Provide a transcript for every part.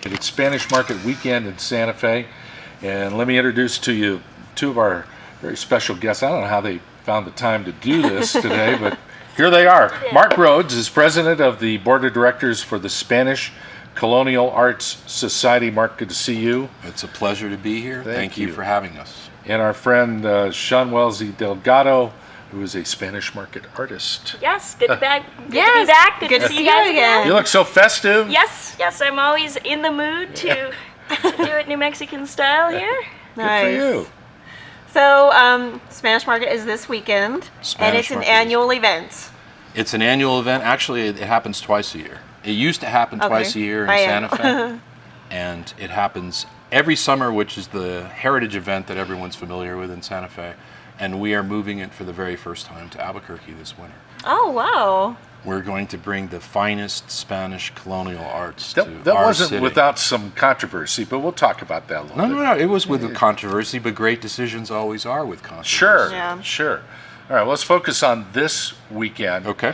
It's Spanish Market Weekend in Santa Fe, and let me introduce to you two of our very special guests. I don't know how they found the time to do this today, but here they are. Mark Rhodes is president of the board of directors for the Spanish Colonial Arts Society. Mark, good to see you. It's a pleasure to be here. Thank you for having us. And our friend Sean Wellesley Delgado, who is a Spanish market artist. Yes, good to be back. Good to see you guys again. You look so festive. Yes, I'm always in the mood to do it New Mexican style here. Nice. Good for you. So, Spanish Market is this weekend, and it's an annual event. It's an annual event. Actually, it happens twice a year. It used to happen twice a year in Santa Fe, and it happens every summer, which is the heritage event that everyone's familiar with in Santa Fe. And we are moving it for the very first time to Albuquerque this winter. Oh, wow. We're going to bring the finest Spanish colonial arts to our wasn't city. Without some controversy, but we'll talk about that a little bit. No. It was with controversy, but great decisions always are with controversy. Sure. All right, well, let's focus on this weekend. Okay.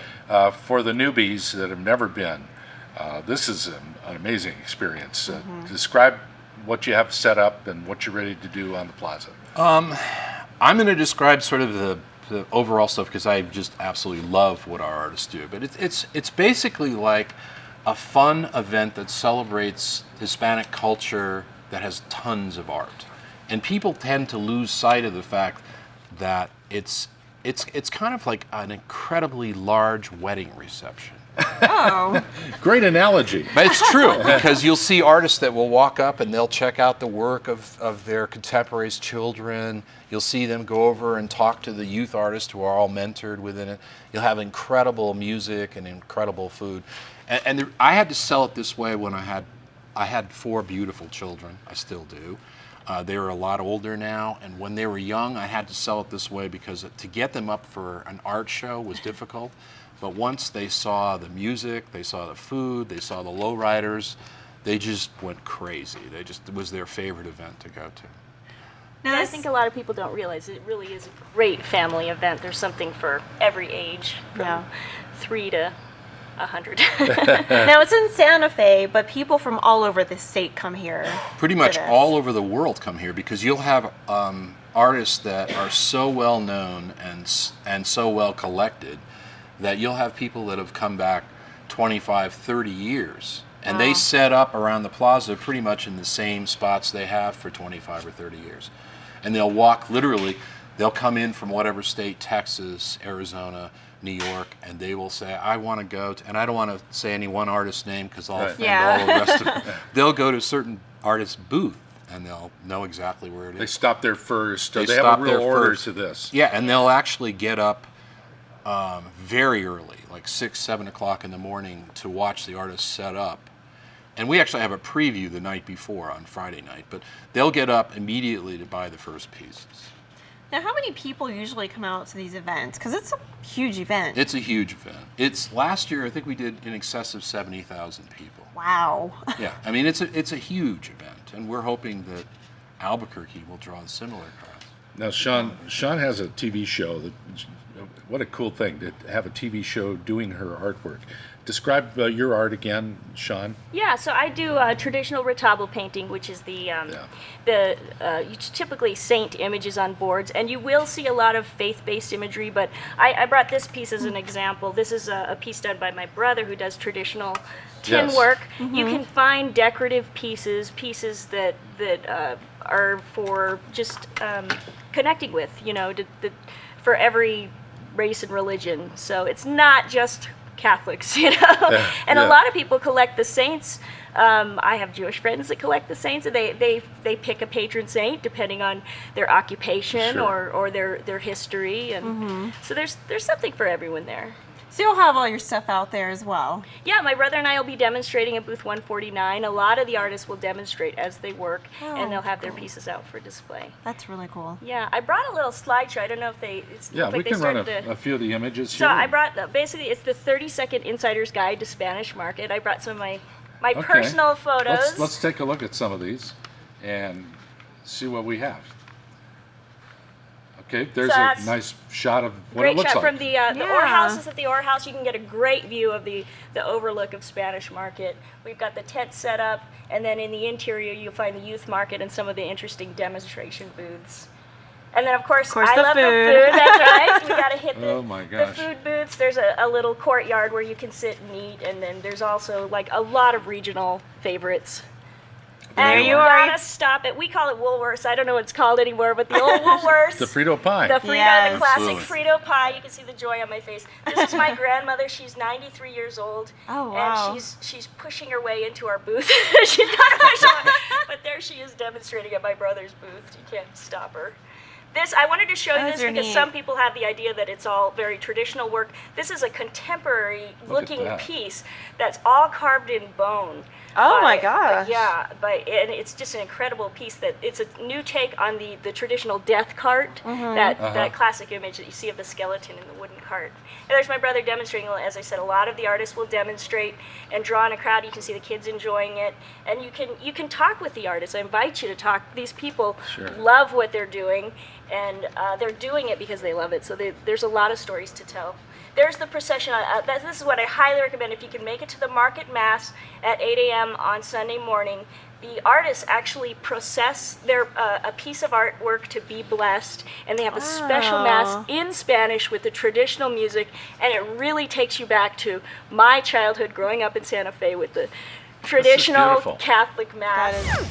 For the newbies that have never been, this is an amazing experience. Describe what you have set up and what you're ready to do on the plaza. I'm going to describe sort of the overall stuff because I just absolutely love what our artists do. But it's basically like a fun event that celebrates Hispanic culture that has tons of art. And people tend to lose sight of the fact that it's kind of like an incredibly large wedding reception. Oh. Great analogy. But it's true, because you'll see artists that will walk up and they'll check out the work of their contemporaries' children. You'll see them go over and talk to the youth artists who are all mentored within it. You'll have incredible music and incredible food. And I had to sell it this way when I had 4 beautiful children. I still do. They were a lot older now, and when they were young, I had to sell it this way because to get them up for an art show was difficult. But once they saw the music, they saw the food, they saw the lowriders, they just went crazy. It was their favorite event to go to. Now, I think a lot of people don't realize it really is a great family event. There's something for every age, from 3 to 100. Now, it's in Santa Fe, but people from all over the state come here. Pretty much all over the world come here because you'll have artists that are so well known and so well collected that you'll have people that have come back 25, 30 years. And they set up around the plaza pretty much in the same spots they have for 25 or 30 years. And they'll walk literally, they'll come in from whatever state, Texas, Arizona, New York, and they will say, I want to go to, and I don't want to say any one artist's name because I'll offend all the rest of them. They'll go to a certain artist's booth and they'll know exactly where it is. They stop there first. They have a real order to this. Yeah, and they'll actually get up very early, like 6, 7 o'clock in the morning to watch the artist set up. And we actually have a preview the night before on Friday night, but they'll get up immediately to buy the first pieces. Now, how many people usually come out to these events? Because it's a huge event. It's a huge event. Last year, I think we did in excess of 70,000 people. Wow. Yeah, I mean, it's a huge event, and we're hoping that Albuquerque will draw a similar crowd. Now, Sean has a TV show. What a cool thing to have a TV show doing her artwork. Describe your art again, Sean. Yeah, so I do traditional retablo painting, which is typically saint images on boards, and you will see a lot of faith-based imagery, but I brought this piece as an example. This is a piece done by my brother who does traditional tin work. You can find decorative pieces that are for just connecting with, for every race and religion. So it's not just Catholics, and a lot of people collect the saints. I have Jewish friends that collect the saints, and they pick a patron saint depending on their occupation or their history, and so there's something for everyone there. So you'll have all your stuff out there as well. Yeah, my brother and I will be demonstrating at booth 149. A lot of the artists will demonstrate as they work, and they'll have their pieces out for display. That's really cool. Yeah, I brought a little slideshow. I don't know if they. We can run a few of the images here. So I brought basically it's the 30-second Insider's Guide to Spanish Market. I brought some of my personal photos. Let's take a look at some of these and see what we have. Okay, there's So a that's nice shot of what Great it looks shot like. from the Ore House. Is at the Ore House. You can get a great view of the overlook of Spanish Market. We've got the tent set up, and then in the interior you'll find the youth market and some of the interesting demonstration booths. And then of course I the love the food. food. That's right. We gotta hit Oh my the gosh. food booths. There's a little courtyard where you can sit and eat, and then there's also like a lot of regional favorites. There And you are. gotta stop it. We call it Woolworths. I don't know what it's called anymore, but the old Woolworths. The Frito pie. The Frito, Yes. the classic Absolutely. Frito pie. You can see the joy on my face. This is my grandmother. She's 93 years old. Oh, wow. And she's pushing her way into our booth. She's not pushing, but there she is demonstrating at my brother's booth. You can't stop her. I wanted to show you Those this are because neat. some people have the idea that it's all very traditional work. This is a contemporary looking that. piece that's all carved in bone. Oh my gosh. Yeah, and it's just an incredible piece. That it's a new take on the traditional death cart, that classic image that you see of the skeleton in the wooden cart. And there's my brother demonstrating. As I said, a lot of the artists will demonstrate and draw in a crowd. You can see the kids enjoying it, and you can talk with the artists. I invite you to talk. These people Sure. love what they're doing, and they're doing it because they love it. So there's a lot of stories to tell. There's the procession. This is what I highly recommend. If you can make it to the market mass at 8 a.m. on Sunday morning, the artists actually process a piece of artwork to be blessed, and they have a special mass in Spanish with the traditional music, and it really takes you back to my childhood growing up in Santa Fe with the traditional beautiful. Catholic mass. That is